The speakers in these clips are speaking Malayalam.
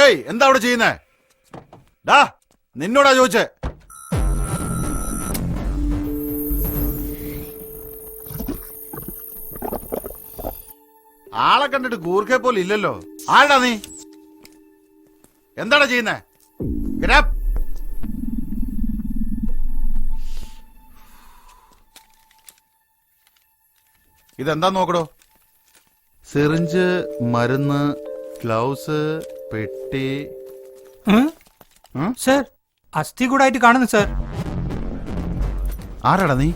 ഏയ് എന്താ അവിടെ ചെയ്യുന്നേ? ഡാ നിന്നോടാ ചോദിച്ചേ. ആളെ കണ്ടിട്ട് കൂർക്കെ പോലെ ഇല്ലല്ലോ. ആരടാ നീ? എന്താടാ ചെയ്യുന്നേ? ഇതെന്താ നോക്കടോ? സിറിഞ്ച്, മരുന്ന്, ഗ്ലൗസ്, പെട്ടി. സർ, അസ്ഥി കൂടായിട്ട് കാണുന്നു സർ. ആരാടാ നീ?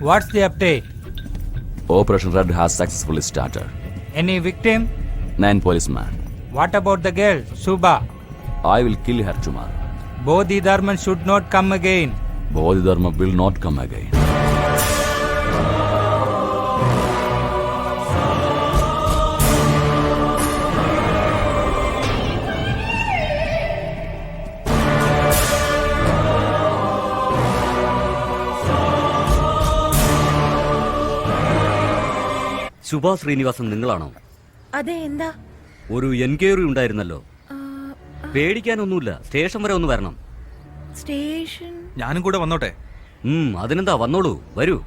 What's the update? Operation Red has successfully started. Any victim? 9 policemen. What about the girl, Subha? I will kill her tomorrow. Bodhidharman should not come again. Bodhidharma will not come again. ശുഭ ശ്രീനിവാസൻ നിങ്ങളാണോ? അതെ, എന്താ? ഒരു എൻക്വയറി ഉണ്ടായിരുന്നല്ലോ. പേടിക്കാനൊന്നുമില്ല, സ്റ്റേഷൻ വരെ ഒന്ന് വരണം. സ്റ്റേഷൻ? ഞാനും കൂടെ വന്നോട്ടെ? അതിനെന്താ, വന്നോളൂ, വരൂ.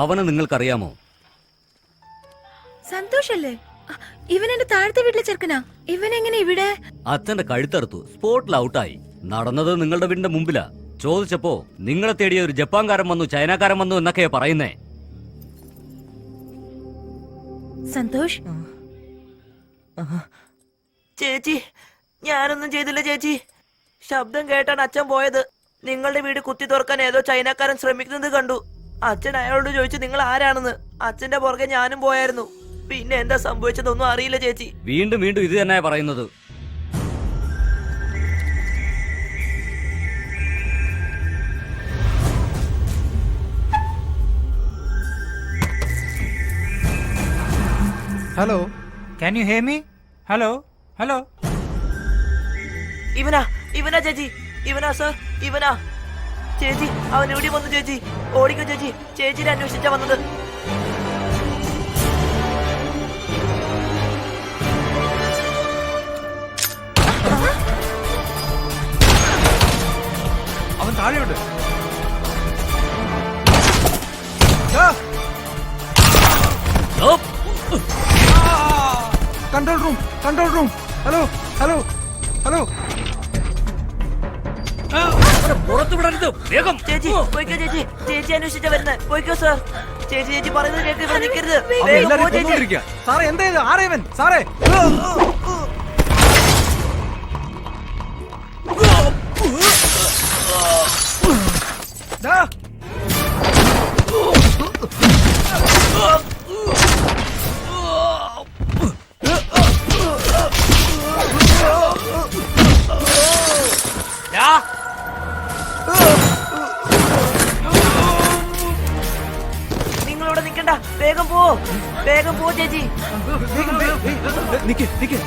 അവനെ നിങ്ങൾക്കറിയാമോ? സന്തോഷല്ലേ? ഇവൻ എന്റെ താഴത്തെ വീട്ടിലെ ചെറുക്കനാ. ഇവൻ എങ്ങനെ ഇവിടെ? അച്ഛന്റെ കഴുത്തറുത്തു, സ്പോട്ടിൽ ഔട്ടായി. നടന്നത് നിങ്ങളുടെ വീടിന്റെ മുമ്പിലാ. ചോദിച്ചപ്പോ നിങ്ങളെ തേടിയ ഒരു ജപ്പാൻകാരൻ വന്നു, ചൈനക്കാരൻ വന്നു എന്നൊക്കെയാ പറയുന്നേ. സന്തോഷ്, ചേച്ചി, ഞാനൊന്നും ചെയ്തില്ല ചേച്ചി. ശബ്ദം കേട്ടാണ് അച്ഛൻ പോയത്. നിങ്ങളുടെ വീട് കുത്തി തുറക്കാൻ ഏതോ ചൈനക്കാരൻ ശ്രമിക്കുന്നത് കണ്ടു. അച്ഛൻ അയാളോട് ചോദിച്ചു നിങ്ങൾ ആരാണെന്ന്. അച്ഛന്റെ പുറകെ ഞാനും പോയായിരുന്നു. പിന്നെ എന്താ സംഭവിച്ചതൊന്നും അറിയില്ല ചേച്ചി. വീണ്ടും വീണ്ടും ഇത് തന്നെയാ പറയുന്നത്. Hello, can you hear me? Hello, hello. ഇവനാ ചേച്ചി, ഇവനാ സർ, ഇവനാ ചേച്ചി. അവൻ ഇവിടെ വന്നു ചേച്ചി. ഓടിക്കോ ചേച്ചി, ചേച്ചിനെ അന്വേഷിച്ചാ വന്നത്. അവൻ താഴെയുണ്ട്. Control room. Hello hello hello. പുറത്തു വിടരുത്, വേഗം. ചേച്ചി പോയിക്കോ ചേച്ചി, ചേച്ചി അന്വേഷിച്ചാ വരുന്നത്. പോയിക്കോ സർ. ചേച്ചി പറയുന്നത് കേൾക്ക്, ഇവിടെ നിൽക്കരുത്. സാറേ, എന്താ ഇത്? ആരേവൻ? സാറേ, താമസിക്കണ്ട, വേഗം പോ ചേച്ചി. നിക്ക് നിക്ക്.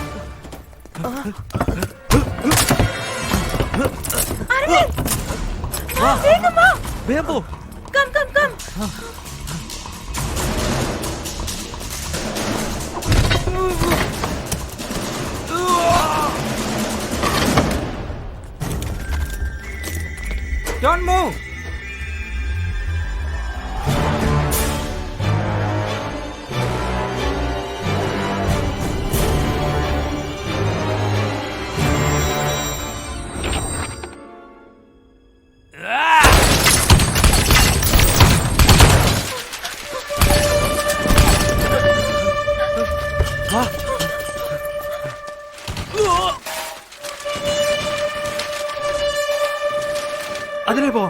അരവിന്ദ്, വേഗം വാ. വേഗം പോ. Come, come, come. Don't move. അതിലേ പോ.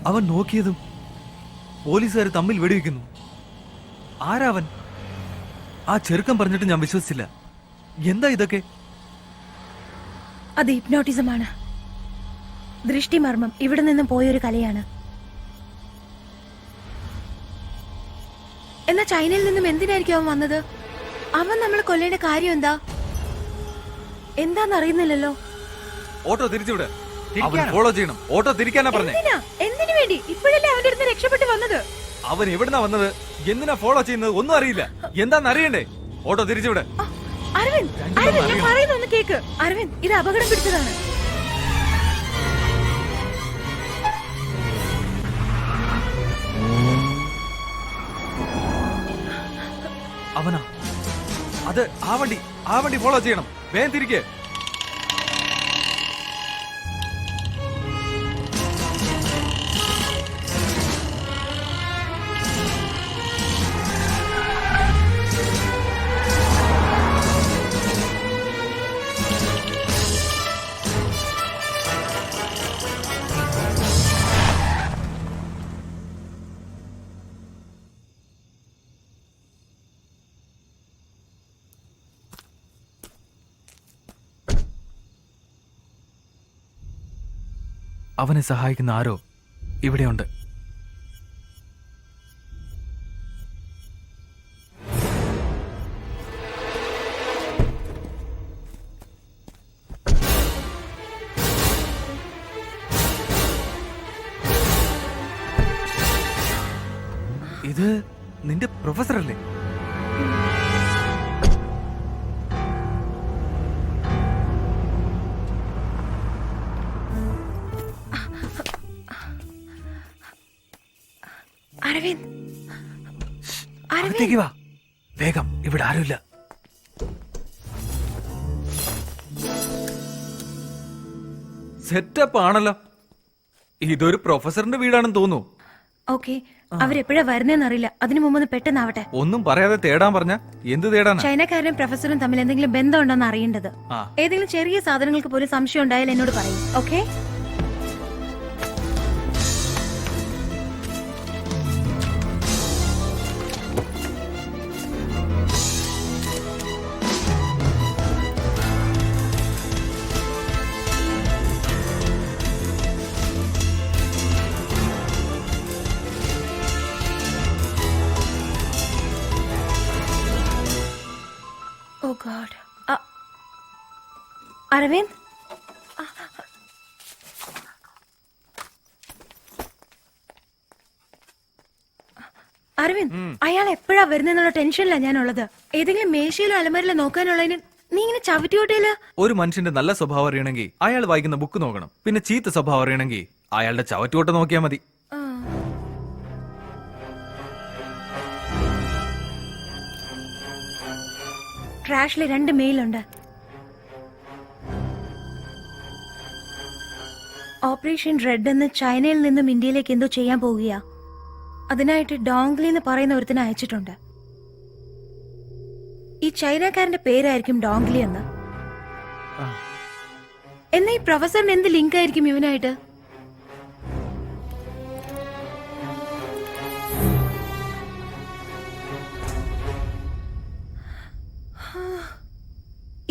അവൻ നോക്കിയതും പോലീസുകാർ തമ്മിൽ വെടിവെക്കുന്നു. ആരാവൻ? ആ ചെറുക്കം പറഞ്ഞിട്ട് ഞാൻ വിശ്വസിച്ചില്ല. എന്താ ഇതൊക്കെ? അത് ഹിപ്നോട്ടിസമാണ്. ദൃഷ്ടിമർമ്മം ഇവിടെ നിന്നും പോയൊരു കലയാണ്. എന്നാ ചൈനയിൽ നിന്നും എന്തിനായിരിക്കും അവൻ വന്നത്? അവൻ നമ്മളെ കൊല്ലേണ്ട കാര്യം എന്താന്നറിയുന്നില്ലല്ലോ. ഓട്ടോ തിരിച്ചുവിടെ. അവൻ ഫോളോ ചെയ്യണം. ഓട്ടോ തിരിക്കാനാ പറഞ്ഞേ. എന്തിനു വേണ്ടി? ഇപ്പോഴല്ലേ അവന്റെ അടുത്ത് രക്ഷപ്പെട്ട് വന്നത്. അവൻ എവിടുന്നാ വന്നത്, എന്തിനാ ഫോളോ ചെയ്യുന്നത് ഒന്നും അറിയില്ല. എന്താന്ന് അറിയണ്ടേ? ഓട്ടോ തിരിച്ചുവിടെ. അരവിന്ദ്, അരവിന്ദ്, ഞാൻ പറയുന്ന ഒന്ന് കേക്ക്. അരവിന്ദ്, ഇത് അപകടം പിടിച്ചതാണ്. അവനാ അത്. ആ വണ്ടി ഫോളോ ചെയ്യണം. വേഗം തിരിക്കേ. അവനെ സഹായിക്കുന്ന ആരോ ഇവിടെയുണ്ട്. ഇത് നിന്റെ പ്രൊഫസർ അല്ലേ? അരവിന്ദ്, അകത്തേക്ക് വാ വേഗം. ഇവിടെ ആരുമില്ല. സെറ്റപ്പ് ആണല്ലോ. ഇതൊരു പ്രൊഫസറിന്റെ വീടാണെന്ന് തോന്നുന്നു. ഓക്കെ, അവരെപ്പോഴാ വരുന്നേന്നറിയില്ല. അതിനു മുമ്പ് പെട്ടെന്നാവട്ടെ. ഒന്നും പറയാതെ തേടാൻ പറഞ്ഞ എന്ത് തേടാനാ? ചൈനക്കാരനും പ്രൊഫസറും തമ്മിൽ എന്തെങ്കിലും ബന്ധമുണ്ടോന്ന് അറിയേണ്ടത്. ആ. ഏതെങ്കിലും ചെറിയ സാധനങ്ങൾക്ക് പോലും സംശയം ഉണ്ടായാൽ എന്നോട് പറയും. Okay? Oh God. Aravind, Aravind, അയാൾ എപ്പോഴാ വരുന്നുള്ള ടെൻഷനിലാ ഞാനുള്ളത്. ഏതെങ്കിലും മേശയിലോ അലമാരിലോ നോക്കാനുള്ളതിന് നീ ഇങ്ങനെ ചവിട്ടിയോട്ടേല. ഒരു മനുഷ്യന്റെ നല്ല സ്വഭാവം അറിയണമെങ്കിൽ അയാൾ വായിക്കുന്ന ബുക്ക് നോക്കണം. പിന്നെ ചീത്ത സ്വഭാവം അറിയണമെങ്കിൽ അയാളുടെ ചവറ്റുകൊട്ട നോക്കിയാ മതി. ട്രാഷില് 2 മെയിലുണ്ട്. ഓപ്പറേഷൻ റെഡ് എന്ന് ചൈനയിൽ നിന്നും ഇന്ത്യയിലേക്ക് എന്തോ ചെയ്യാൻ പോവുകയാ. അതിനായിട്ട് ഡോങ്ലി എന്ന് പറയുന്ന ഒരുത്തിനെ അയച്ചിട്ടുണ്ട്. ഈ ചൈനക്കാരന്റെ പേരായിരിക്കും ഡോങ്ലി എന്ന്. എന്നാ ഈ പ്രൊഫസറിന് എന്ത് ലിങ്ക് ആയിരിക്കും ഇവനായിട്ട്?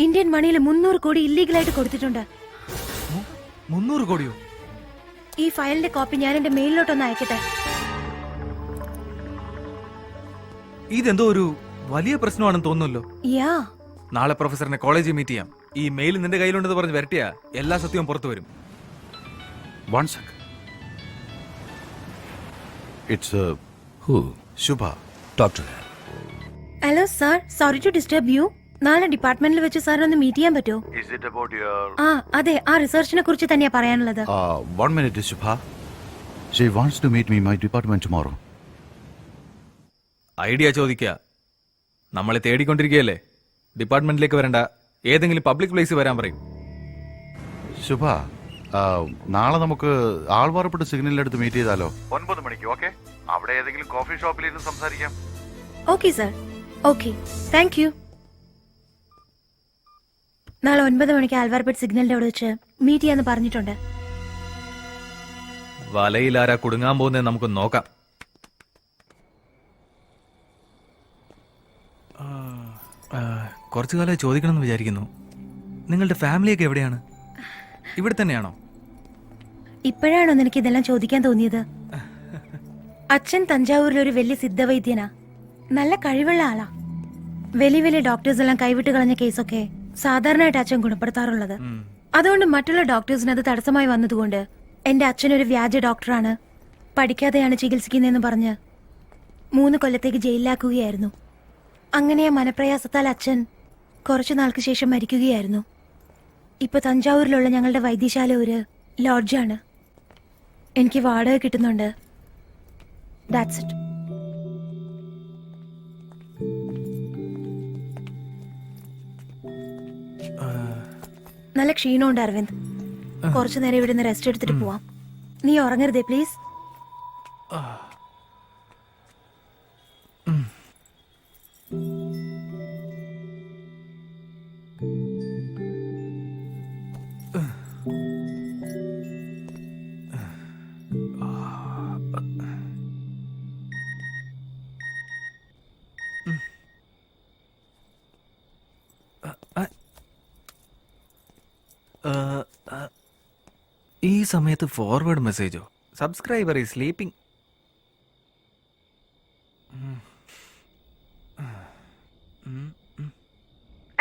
ഇന്ത്യൻ മണിയിൽ 300 കോടി ഇല്ലീഗലായിട്ട് കൊടുത്തിട്ടുണ്ട്. 300 കോടിയോ? ഈ ഫയലിന്റെ കോപ്പി ഞാൻ എന്റെ മെയിലിലോട്ടൊന്ന് അയക്കട്ടെ. ഇതെന്തോ ഒരു വലിയ പ്രശ്നമാണെന്ന് തോന്നുന്നല്ലോ. യാ, നാളെ പ്രൊഫസറിനെ കോളേജിൽ മീറ്റ് ചെയ്യാം. ഈ മെയിൽ നിന്റെ കയ്യിലുണ്ടെന്ന് പറഞ്ഞ് വരട്ടിയാ എല്ലാ സത്യവും പുറത്തു വരും. One sec. It's Who? Shubha. Doctor. Hello sir, sorry to disturb you. നാളെ ഡിപ്പാർട്ട്മെന്റിൽ വെച്ച് സാറിനെ ഒന്ന് മീറ്റ് ചെയ്യാൻ പറ്റുമോ? Is it about your... ആ അതെ, ആ റിസർച്ചിനെ കുറിച്ച് തന്നെയാ പറയാനുള്ളത്. 1 minute, Shubha. She wants to meet me in my department tomorrow. Idea ചോദിക്കുക. നമ്മളെ തേടിക്കൊണ്ടിരിക്കുകയല്ലേ. ഡിപ്പാർട്ട്മെന്റിലേക്ക് വരണ്ട, ഏതെങ്കിലും പബ്ലിക് പ്ലേസ് വരാൻ പറയും. ശുഭ, നാളെ നമുക്ക് ആൾവാർപ്പെട്ട് സിഗ്നലിനടുത്ത് മീറ്റ് ചെയ്താലോ? 9 മണിക്ക്. ഓക്കെ? അവിടെ ഏതെങ്കിലും കോഫി ഷോപ്പിൽ ഇരുന്ന് സംസാരിക്കാം. Okay sir, okay, thank you. നാളെ 9 മണിക്ക് ആൽവാർപേട്ട് സിഗ്നലിന്റെ അവിടെ വെച്ച് മീറ്റ് ചെയ്യാന്ന് പറഞ്ഞിട്ടുണ്ട്. വലയിലാരാ കുടുങ്ങാൻ പോകുന്നത് നമുക്ക് നോക്കാം. കുറച്ചു കാലമായി ചോദിക്കണമെന്ന് വിചാരിക്കുന്നു. നിങ്ങളുടെ ഫാമിലിയൊക്കെ എവിടെയാണ്? ഇവിടെ തന്നെയാണോ? ഇപ്പോഴാണോ നിനക്ക് ഇതെല്ലാം ചോദിക്കാൻ തോന്നിയത്? അച്ഛൻ തഞ്ചാവൂരിൽ ഒരു വലിയ സിദ്ധവൈദ്യനാ. നല്ല കഴിവുള്ള ആളാ. വലിയ വലിയ ഡോക്ടേഴ്സ് എല്ലാം കൈവിട്ട് കളഞ്ഞ കേസൊക്കെ സാധാരണയായിട്ട് അച്ഛൻ ഗുണപ്പെടുത്താറുള്ളത്. അതുകൊണ്ട് മറ്റുള്ള ഡോക്ടേഴ്സിന് അത് തടസ്സമായി വന്നതുകൊണ്ട് എന്റെ അച്ഛനൊരു വ്യാജ ഡോക്ടറാണ്, പഠിക്കാതെയാണ് ചികിത്സിക്കുന്നതെന്ന് പറഞ്ഞ് 3 കൊല്ലത്തേക്ക് ജയിലിലാക്കുകയായിരുന്നു. അങ്ങനെ മനപ്രയാസത്താൽ അച്ഛൻ കുറച്ചു നാൾക്ക് ശേഷം മരിക്കുകയായിരുന്നു. ഇപ്പൊ തഞ്ചാവൂരിലുള്ള ഞങ്ങളുടെ വൈദ്യശാല ഒരു ലോഡ്ജാണ്. എനിക്ക് വാടക കിട്ടുന്നുണ്ട്. That's it. നല്ല ക്ഷീണമുണ്ട് അരവിന്ദ്. കുറച്ചു നേരം ഇവിടെ നിന്ന് റെസ്റ്റ് എടുത്തിട്ട് പോവാം. നീ ഉറങ്ങരുതേ പ്ലീസ്. ഈ സമയത്ത് ഫോർവേഡ് മെസ്സേജോ? Subscriber is sleeping.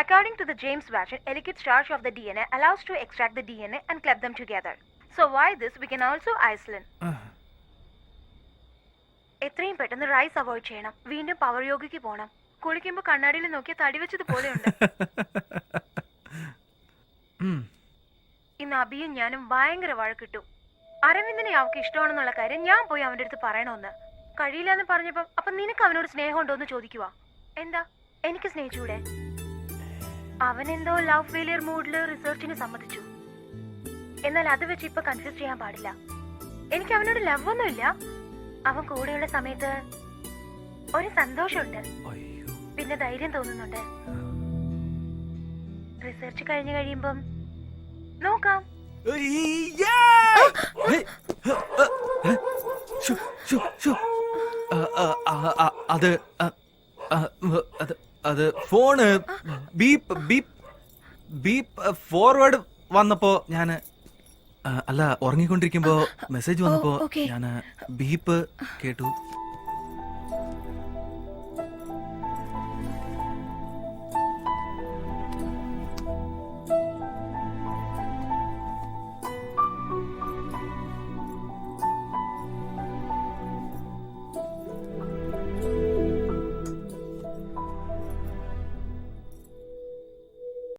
According to the James version, a liquid starch of the DNA allows to extract the DNA and club them together. So why this? We can also isolate. എത്രയും പെട്ടെന്ന് റൈസ് അവോയ്ഡ് ചെയ്യണം. വീണ്ടും പവർ യോഗയ്ക്ക് പോണം. കുളിക്കുമ്പോ കണ്ണാടിയിൽ നോക്കിയ തടി വെച്ചത് പോലെയുണ്ട്. ഇന്ന് അബിയും ഞാനും ഭയങ്കര വഴക്കിട്ടു. അരവിന്ദിനെ അവൾക്ക് ഇഷ്ടമാണെന്നുള്ള കാര്യം ഞാൻ പോയി അവന്റെ അടുത്ത് പറയണമെന്ന്. കഴിയില്ല എന്ന് പറഞ്ഞപ്പോ അപ്പൊ നിനക്ക് അവനോട് സ്നേഹം ഉണ്ടോന്ന് ചോദിക്കുവാ. എന്താ, എനിക്ക് സ്നേഹിച്ചൂടെ? അവനെന്തോ ലവ് ഫെയിലിയർ മൂഡില് റിസർച്ചിന് സമ്മതിച്ചു. എന്നാൽ അത് വെച്ച് ഇപ്പൊ കൺഫ്യൂസ് ചെയ്യാൻ പാടില്ല. എനിക്ക് അവനോട് ലവ് ഒന്നുമില്ല. അവൻ കൂടെയുള്ള സമയത്ത് ഒരു സന്തോഷമുണ്ട്, പിന്നെ ധൈര്യം തോന്നുന്നുണ്ട്. റിസർച്ച് കഴിഞ്ഞു കഴിയുമ്പം നോക്കാം. അത് phone beep beep beep forward വന്നപ്പോ ഞാന് അല്ല ഉറങ്ങിക്കൊണ്ടിരിക്കുമ്പോ മെസ്സേജ് വന്നപ്പോ ഞാന് ബീപ്പ് കേട്ടു.